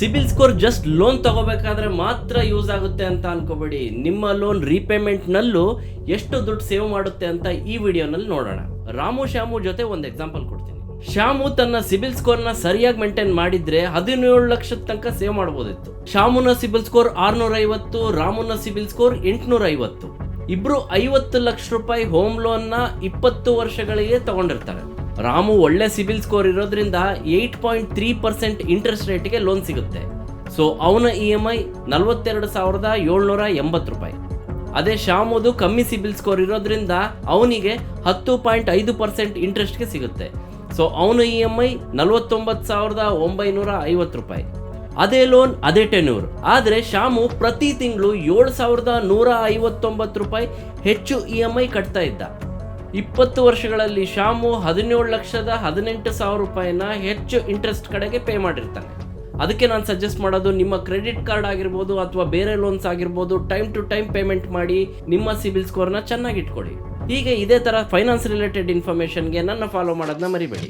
CIBIL score just loan ತಗೋಬೇಕಾದ್ರೆ ಮಾತ್ರ use ಆಗುತ್ತೆ ಅಂತ ಅನ್ಕೋಬೇಡಿ. ನಿಮ್ಮ ಲೋನ್ ರೀಪೇಮೆಂಟ್ ನಲ್ಲೂ ಎಷ್ಟು ದುಡ್ಡು ಸೇವ್ ಮಾಡುತ್ತೆ ಅಂತ ಈ ವಿಡಿಯೋನಲ್ಲಿ ನೋಡೋಣ. ರಾಮು ಶ್ಯಾಮು ಜೊತೆ ಒಂದು ಎಕ್ಸಾಂಪಲ್ ಕೊಡ್ತೀನಿ. ಶ್ಯಾಮು ತನ್ನ ಸಿಬಿಲ್ ಸ್ಕೋರ್ ನ ಸರಿಯಾಗಿ ಮೇಂಟೈನ್ ಮಾಡಿದ್ರೆ 17 ಲಕ್ಷದ ತನಕ ಸೇವ್ ಮಾಡಬಹುದಿತ್ತು. ಶ್ಯಾಮುನ ಸಿಬಿಲ್ ಸ್ಕೋರ್ 650, ರಾಮುನ ಸಿಬಿಲ್ ಸ್ಕೋರ್ 850. ಇಬ್ರು 50 ಲಕ್ಷ ರೂಪಾಯಿ ಹೋಮ್ ಲೋನ್ ನ 20 ವರ್ಷಗಳಿಗೆ ತಗೊಂಡಿರ್ತಾರೆ. ರಾಮು ಒಳ್ಳೆ ಸಿಬಿಲ್ ಸ್ಕೋರ್ ಇರೋದ್ರಿಂದ 8.3% ಇಂಟ್ರೆಸ್ಟ್ ರೇಟ್ಗೆ ಲೋನ್ ಸಿಗುತ್ತೆ. ಸೊ ಅವನ EMI 42,780 ರೂಪಾಯಿ. ಅದೇ ಶ್ಯಾಮುದು ಕಮ್ಮಿ ಸಿಬಿಲ್ ಸ್ಕೋರ್ ಇರೋದ್ರಿಂದ ಅವನಿಗೆ 10.5% ಇಂಟ್ರೆಸ್ಟ್ಗೆ ಸಿಗುತ್ತೆ. ಸೊ ಅವನ EMI 49,950 ರೂಪಾಯಿ. ಅದೇ ಲೋನ್ ಅದೇ ಟೆನ್ಯೂರ್. ಆದರೆ ಶ್ಯಾಮು ಪ್ರತಿ ತಿಂಗಳು 7,159 ರೂಪಾಯಿ ಹೆಚ್ಚು EMI ಕಟ್ತಾ ಇದ್ದ. 20 ವರ್ಷಗಳಲ್ಲಿ ಶ್ಯಾಮು 17,18,000 ರೂಪಾಯಿನ ಹೆಚ್ಚು ಇಂಟ್ರೆಸ್ಟ್ ಕಡೆಗೆ ಪೇ ಮಾಡಿರ್ತಾನೆ. ಅದಕ್ಕೆ ನಾನು ಸಜೆಸ್ಟ್ ಮಾಡೋದು, ನಿಮ್ಮ ಕ್ರೆಡಿಟ್ ಕಾರ್ಡ್ ಆಗಿರ್ಬೋದು ಅಥವಾ ಬೇರೆ ಲೋನ್ಸ್ ಆಗಿರ್ಬೋದು, ಟೈಮ್ ಟು ಟೈಮ್ ಪೇಮೆಂಟ್ ಮಾಡಿ ನಿಮ್ಮ ಸಿಬಿಲ್ ಸ್ಕೋರ್ನ ಚೆನ್ನಾಗಿ ಇಟ್ಕೊಳ್ಳಿ. ಹೀಗೆ ಇದೇ ತರ ಫೈನಾನ್ಸ್ ರಿಲೇಟೆಡ್ ಇನ್ಫಾರ್ಮೇಶನ್ಗೆ ನನ್ನ ಫಾಲೋ ಮಾಡೋದನ್ನ ಮರಿಬೇಡಿ.